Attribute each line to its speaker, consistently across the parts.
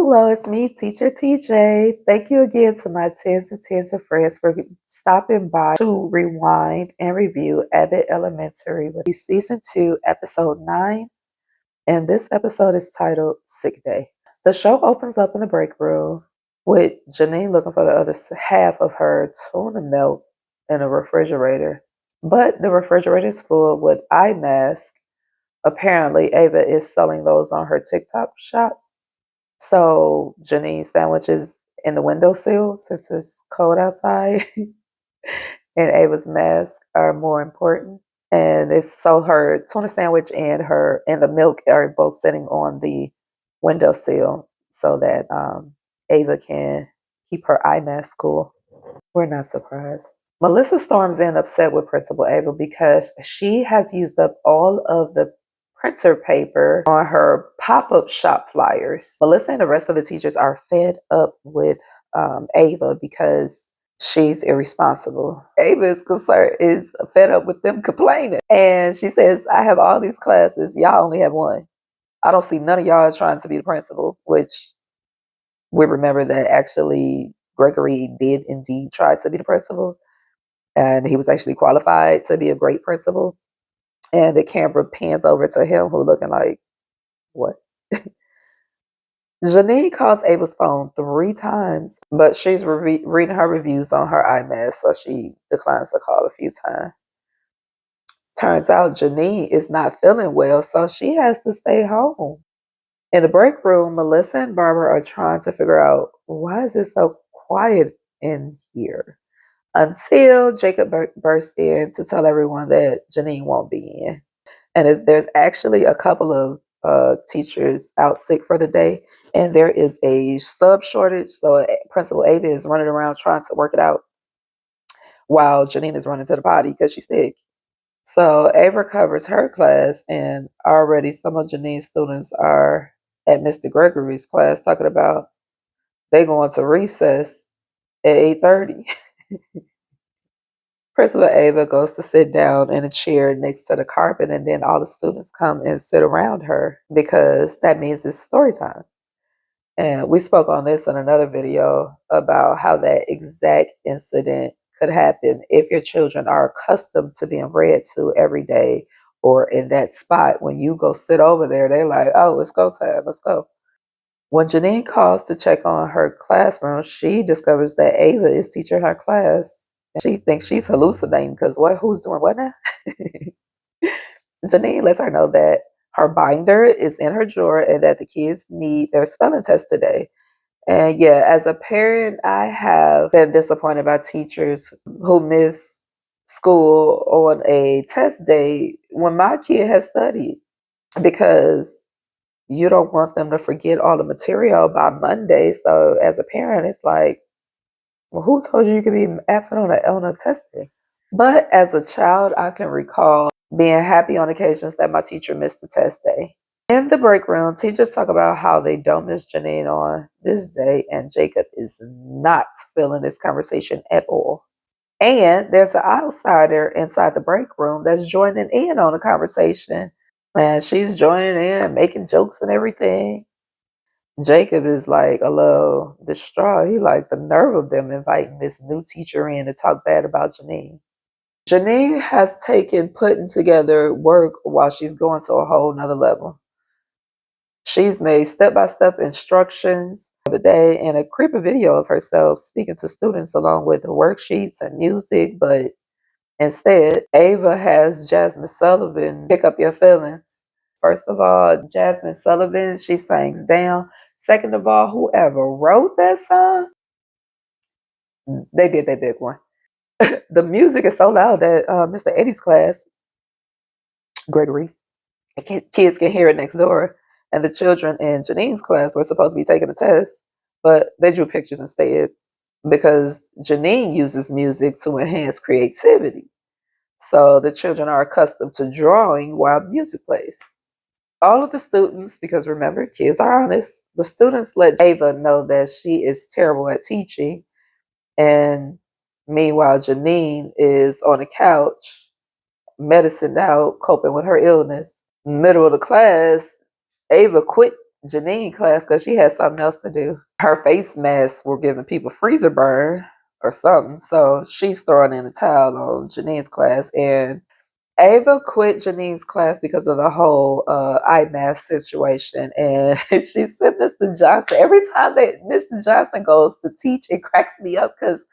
Speaker 1: Hello, it's me, Teacher TJ. Thank you again to my tens of friends for stopping by to rewind and review Abbott Elementary with Season 2, Episode 9. And this episode is titled Sick Day. The show opens up in the break room with Janine looking for the other half of her tuna milk in a refrigerator. But the refrigerator is full with eye masks. Apparently, Ava is selling those on her TikTok shop. So Janine's sandwiches in the windowsill since it's cold outside and Ava's mask are more important. And it's so her tuna sandwich and the milk are both sitting on the windowsill so that Ava can keep her eye mask cool. We're not surprised. Melissa storms in upset with Principal Ava because she has used up all of the printer paper on her pop-up shop flyers. Melissa and the rest of the teachers are fed up with Ava because she's irresponsible. Ava is fed up with them complaining. And she says, I have all these classes. Y'all only have one. I don't see none of y'all trying to be the principal, which we remember that actually Gregory did indeed try to be the principal. And he was actually qualified to be a great principal. And the camera pans over to him, who looking like, what? Janine calls Ava's phone 3 times, but she's reading her reviews on her iMac, so she declines to call a few times. Turns out Janine is not feeling well, so she has to stay home. In the break room, Melissa and Barbara are trying to figure out, why is it so quiet in here? Until Jacob bursts in to tell everyone that Janine won't be in. And there's actually a couple of teachers out sick for the day, and there is a sub shortage. So Principal Ava is running around trying to work it out while Janine is running to the potty because she's sick. So Ava covers her class, and already some of Janine's students are at Mr. Gregory's class talking about they going to recess at 8:30. Principal Ava goes to sit down in a chair next to the carpet, and then all the students come and sit around her because that means it's story time. And we spoke on this in another video about how that exact incident could happen if your children are accustomed to being read to every day or in that spot. When you go sit over there, they're like, oh, it's go time, let's go. When Janine calls to check on her classroom, she discovers that Ava is teaching her class. She thinks she's hallucinating because who's doing what now? Janine lets her know that her binder is in her drawer and that the kids need their spelling test today. And yeah, as a parent, I have been disappointed by teachers who miss school on a test day when my kid has studied, because you don't want them to forget all the material by Monday. So as a parent, it's like, well, who told you could be absent on a test day? But as a child, I can recall being happy on occasions that my teacher missed the test day. In the break room, teachers talk about how they don't miss Janine on this day, and Jacob is not feeling this conversation at all. And there's an outsider inside the break room that's joining in on the conversation, and she's joining in and making jokes and everything. Jacob is like a little distraught. He like, the nerve of them inviting this new teacher in to talk bad about Janine. Janine has taken putting together work while she's going to a whole nother level. She's made step-by-step instructions for the day and a creepy video of herself speaking to students along with the worksheets and music, but instead, Ava has Jasmine Sullivan pick up your feelings. First of all, Jasmine Sullivan, she sings down. Second of all, whoever wrote that song, they did their big one. The music is so loud that Mr. Eddie's class, Gregory, kids can hear it next door. And the children in Janine's class were supposed to be taking a test, but they drew pictures instead because Janine uses music to enhance creativity. So the children are accustomed to drawing while music plays. All of the students, because remember, kids are honest, the students let Ava know that she is terrible at teaching. And meanwhile, Janine is on the couch, medicined out, coping with her illness. Middle of the class, Ava quit Janine class because she had something else to do. Her face masks were giving people freezer burn or something, so she's throwing in a towel on Janine's class. And Ava quit Janine's class because of the whole eye mask situation, and she said Mr. Johnson. Every time that Mr. Johnson goes to teach, it cracks me up because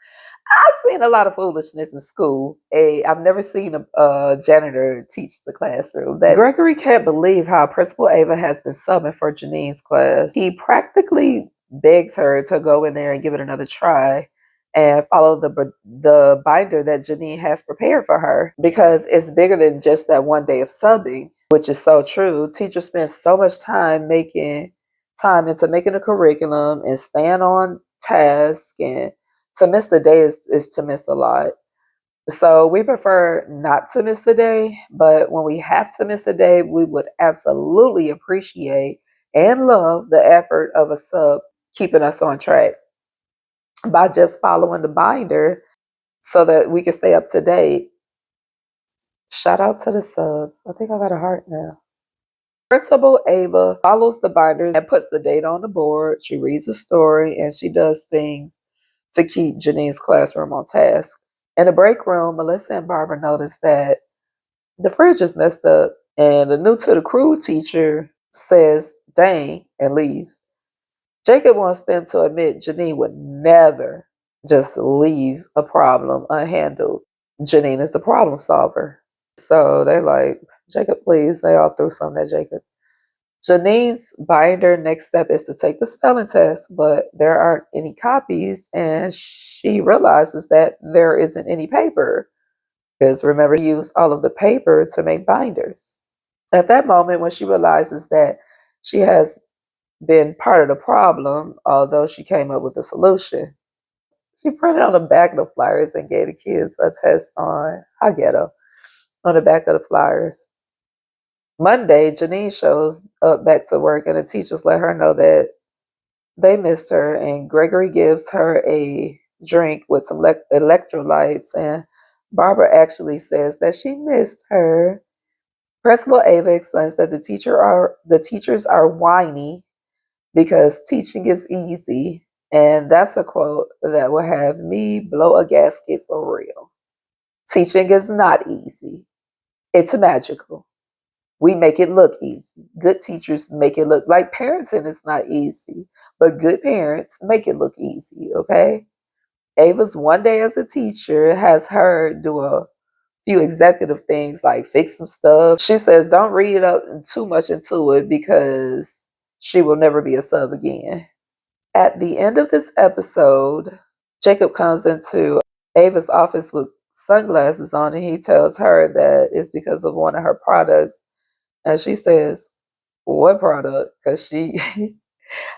Speaker 1: I've seen a lot of foolishness in school. I've never seen a janitor teach the classroom. That Gregory can't believe how Principal Ava has been summoned for Janine's class. He practically begs her to go in there and give it another try and follow the binder that Janine has prepared for her, because it's bigger than just that one day of subbing, which is so true. Teachers spend so much time into making a curriculum and staying on task, and to miss the day is to miss a lot. So we prefer not to miss a day, but when we have to miss a day, we would absolutely appreciate and love the effort of a sub keeping us on track by just following the binder so that we can stay up to date. Shout out to the subs. I think I got a heart now. Principal Ava follows the binder and puts the date on the board. She reads the story and she does things to keep Janine's classroom on task. In the break room, Melissa and Barbara notice that the fridge is messed up, and the new to the crew teacher says, "Dang," and leaves. Jacob wants them to admit Janine would never just leave a problem unhandled. Janine is the problem solver. So they're like, "Jacob, please." They all threw something at Jacob. Janine's binder next step is to take the spelling test, but there aren't any copies, and she realizes that there isn't any paper. Because remember, he used all of the paper to make binders. At that moment, when she realizes that she has been part of the problem, although she came up with a solution, she printed on the back of the flyers and gave the kids a test on how ghetto on the back of the flyers. Monday, Janine shows up back to work, and the teachers let her know that they missed her, and Gregory gives her a drink with some electrolytes, and Barbara actually says that she missed her. Principal Ava explains that the teachers are whiny because teaching is easy, and that's a quote that will have me blow a gasket for real. Teaching is not easy. It's magical. We make it look easy. Good teachers make it look like parenting is not easy, but good parents make it look easy, okay? Ava's one day as a teacher has her do a few executive things like fix some stuff. She says don't read up too much into it because she will never be a sub again. At the end of this episode, Jacob comes into Ava's office with sunglasses on, and he tells her that it's because of one of her products. And she says, "What product?" Because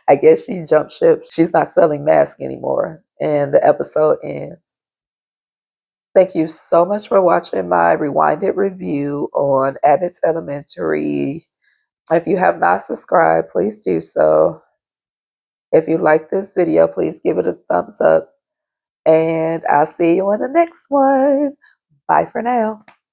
Speaker 1: I guess she jumped ship. She's not selling masks anymore. And the episode ends. Thank you so much for watching my rewinded review on Abbott's Elementary. If you have not subscribed, please do so. If you like this video, please give it a thumbs up. And I'll see you in the next one. Bye for now.